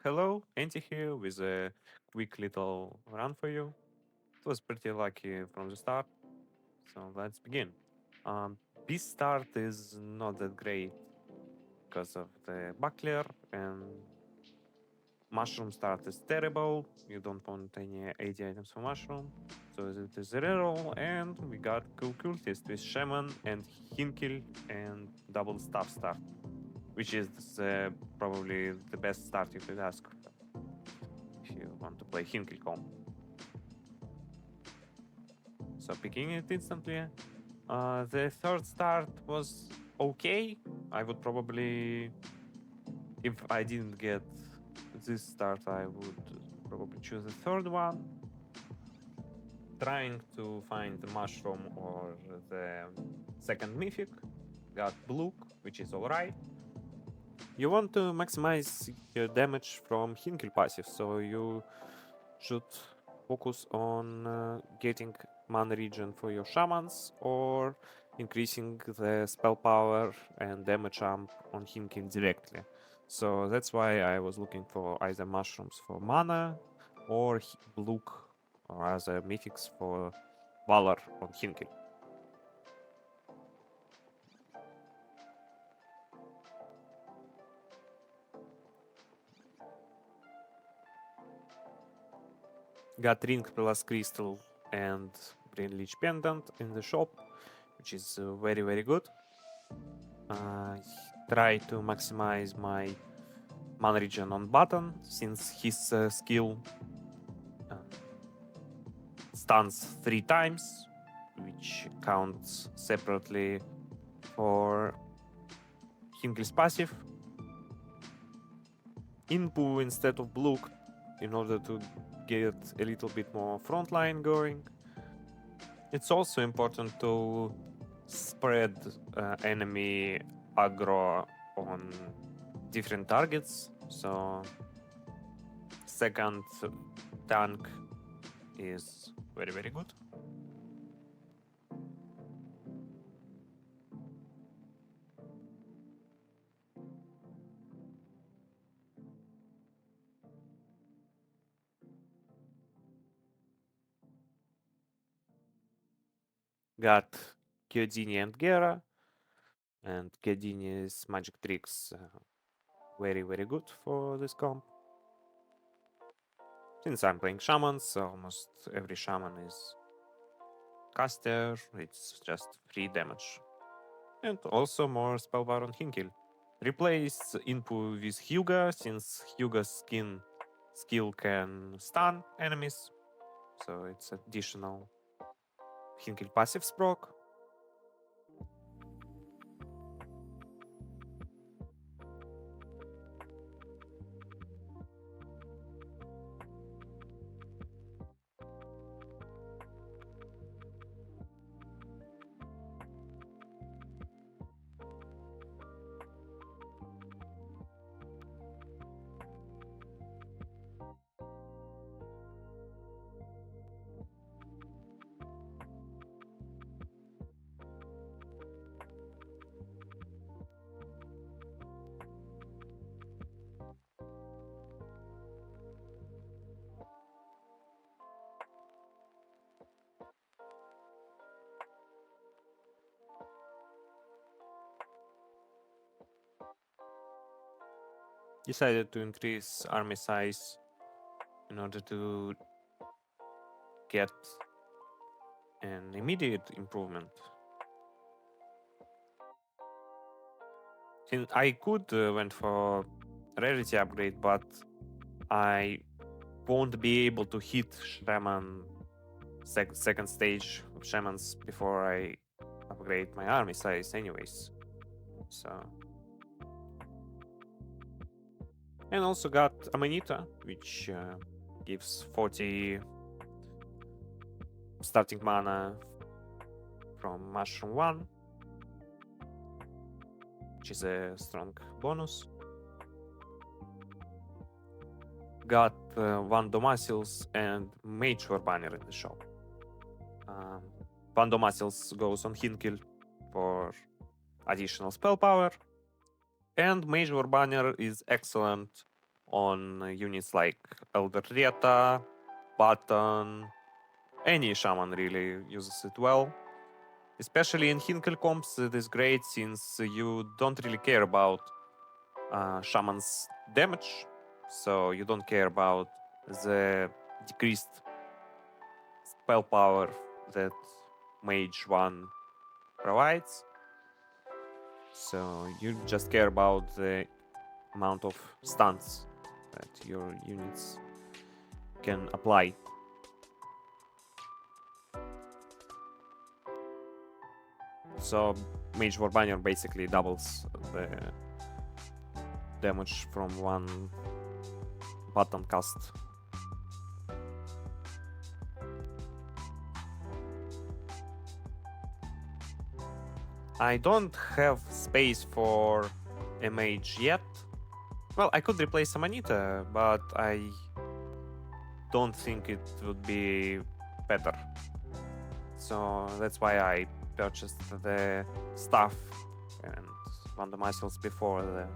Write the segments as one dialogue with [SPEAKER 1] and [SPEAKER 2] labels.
[SPEAKER 1] Hello, Anti here with a quick little run for you. It was pretty lucky from the start, so let's begin. This start is not that great because of the buckler, and mushroom start is terrible. You don't want any AD items for mushroom, so it is a reroll, and we got cool cultist with Shaman and Hinkle and double staff start, which is probably the best start you could ask if you want to play Hinkle comp. So picking it instantly. The third start was okay. I would probably, if I didn't get this start, I would probably choose the third one. Trying to find the mushroom or the second mythic. Got Blook, which is alright. You want to maximize your damage from Hinkle passive, so you should focus on getting mana regen for your shamans or increasing the spell power and damage amp on Hinkle directly. So that's why I was looking for either mushrooms for mana or Blook or other mythics for Valor on Hinkle. Got Ring plus Crystal and Brain Leech Pendant in the shop, which is very good. Try to maximize my mana regen on button since his skill stuns 3 times, which counts separately for Hinkle's passive. Inpu instead of Blook in order to get a little bit more frontline going. It's also important to spread enemy aggro on different targets. So second tank is very good. Got Chiodini and Gera, and Chiodini's magic tricks very good for this comp. Since I'm playing shamans, almost every shaman is caster, it's just free damage. And also more spellbar on Hinkle. Replace Inpu with Hyuga, since Hyuga's skill can stun enemies, so it's additional Hinkle passive proc. Decided to increase army size in order to get an immediate improvement. Since I could went for rarity upgrade, but I won't be able to hit Shaman second stage of Shamans before I upgrade my army size anyways. So, and also got Amanita, which gives 40 starting mana from Mushroom 1, which is a strong bonus. Got one Domacils and Mage Banner in the shop. One Domacils goes on Hinkle for additional spell power, and Mage Banner is excellent on units like Elder Button. Any Shaman really uses it well. Especially in Hinkle comps, it is great since you don't really care about Shaman's damage, so you don't care about the decreased spell power that Mage 1 provides. So you just care about the amount of stuns that your units can apply. So Mage Warbanner basically doubles the damage from one button cast. I don't have space for a mage yet. Well, I could replace Amanita, but I don't think it would be better. So that's why I purchased the staff and one of the muscles before the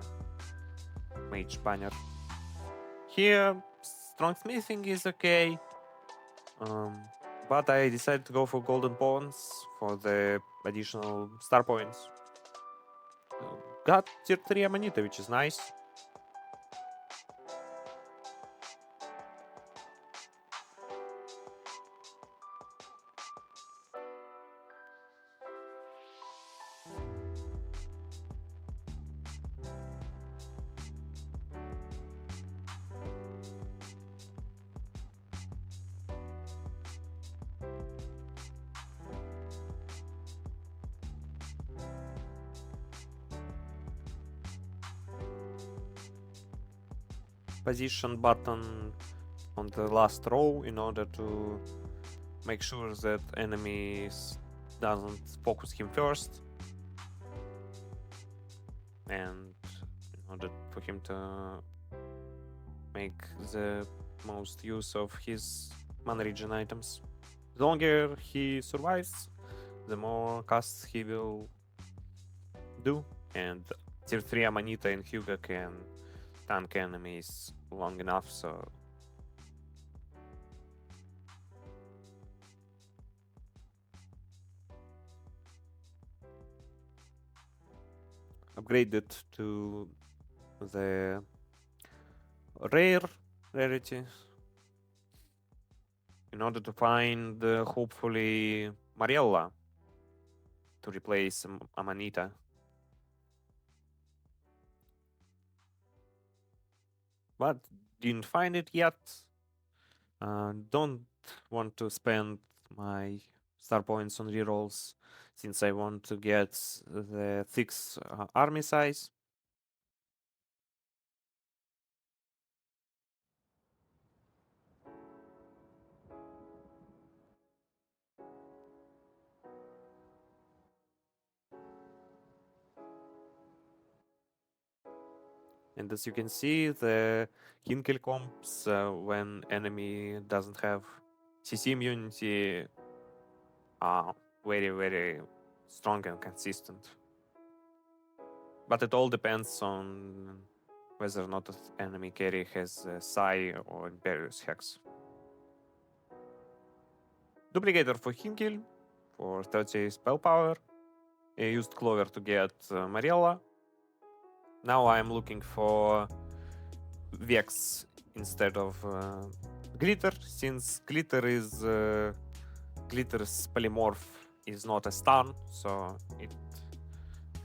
[SPEAKER 1] mage banner. Here, strong smithing is okay, but I decided to go for golden pawns for the additional star points. Got tier 3 Amanita, which is nice. Position button on the last row in order to make sure that enemies doesn't focus him first, and in order for him to make the most use of his mana regen items. The longer he survives, the more casts he will do, and tier 3 Amanita and Hyuga can tank enemies long enough, so upgraded to the rarity in order to find hopefully Mariella to replace Amanita. But didn't find it yet. Don't want to spend my star points on rerolls since I want to get the 6 army size. And as you can see, the Hinkle comps, when enemy doesn't have CC immunity, are very, very strong and consistent. But it all depends on whether or not the enemy carry has Psi or Imperious Hex. Duplicator for Hinkle for 30 spell power. I used Clover to get Mariella. Now I'm looking for Vex instead of Glitter, since Glitter's polymorph is not a stun, so it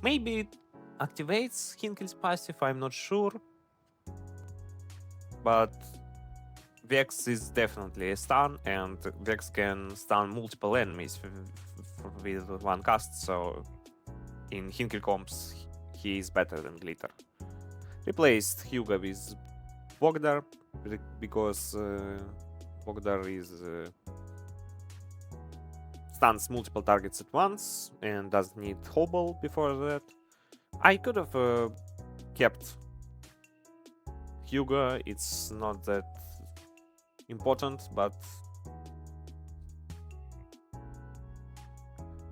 [SPEAKER 1] maybe it activates Hinkle's passive, I'm not sure. But Vex is definitely a stun, and Vex can stun multiple enemies with one cast, so in Hinkle comps he is better than Glitter. Replaced Hyuga with Bogdar because Bogdar is stuns multiple targets at once and doesn't need Hobble before that. I could have kept Hyuga, it's not that important, but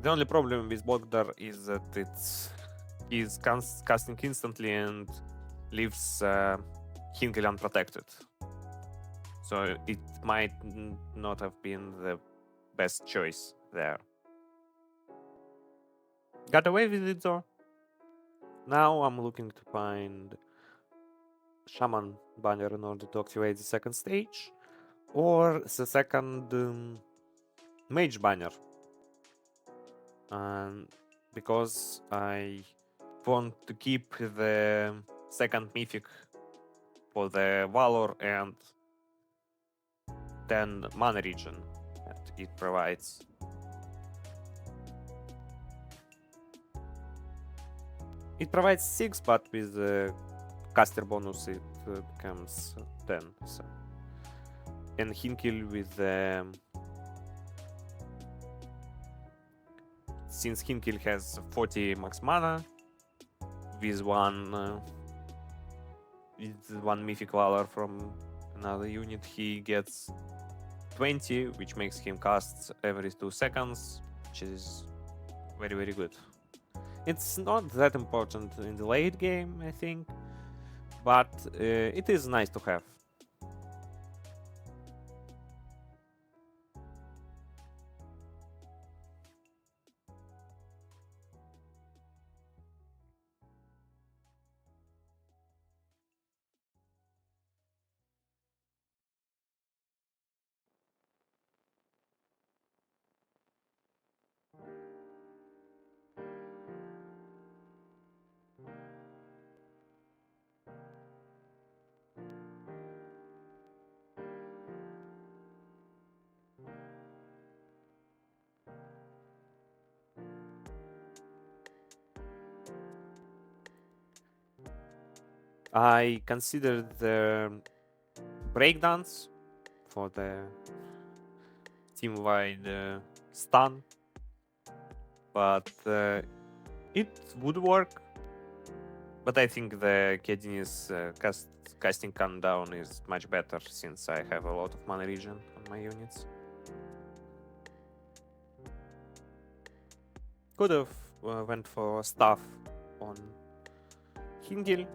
[SPEAKER 1] the only problem with Bogdar is that he's casting instantly and leaves Hinkle unprotected. So it might not have been the best choice there. Got away with it though. Now I'm looking to find Shaman banner in order to activate the second stage, or the second mage banner. And because I want to keep the second mythic for the Valor and 10 mana region that it provides. It provides 6, but with the caster bonus it becomes 10. So. And Hinkle with the... Since Hinkle has 40 max mana, with one mythic valor from another unit, he gets 20, which makes him cast every 2 seconds, which is very, very good. It's not that important in the late game, I think, but it is nice to have. I considered the breakdance for the team-wide stun, but it would work. But I think the Kedini's casting countdown is much better since I have a lot of mana regen on my units. Could have went for stuff on Hinkle,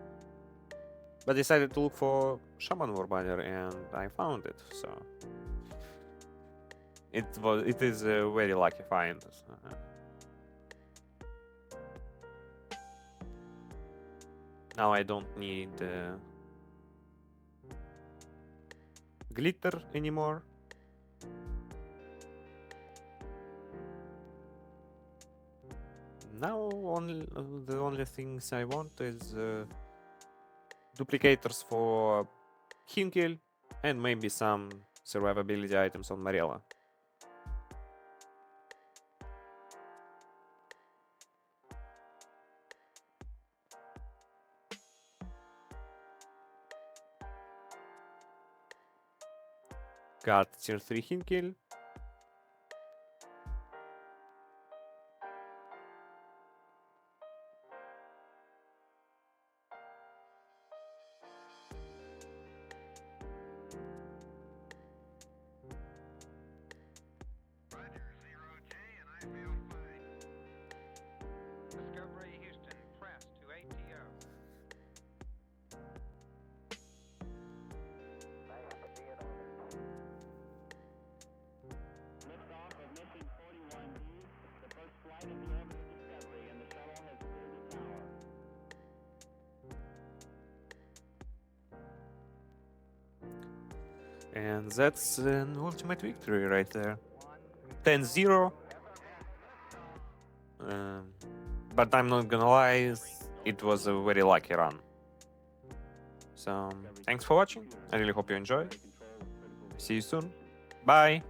[SPEAKER 1] but decided to look for Shaman War banner and I found it. So it is a very lucky find. Now I don't need glitter anymore. Now the only things I want is duplicators for Hinkle and maybe some survivability items on Marilla. Got tier 3 Hinkle. And that's an ultimate victory right there. 10-0. But I'm not gonna lie, it was a very lucky run. So, thanks for watching. I really hope you enjoyed. See you soon. Bye.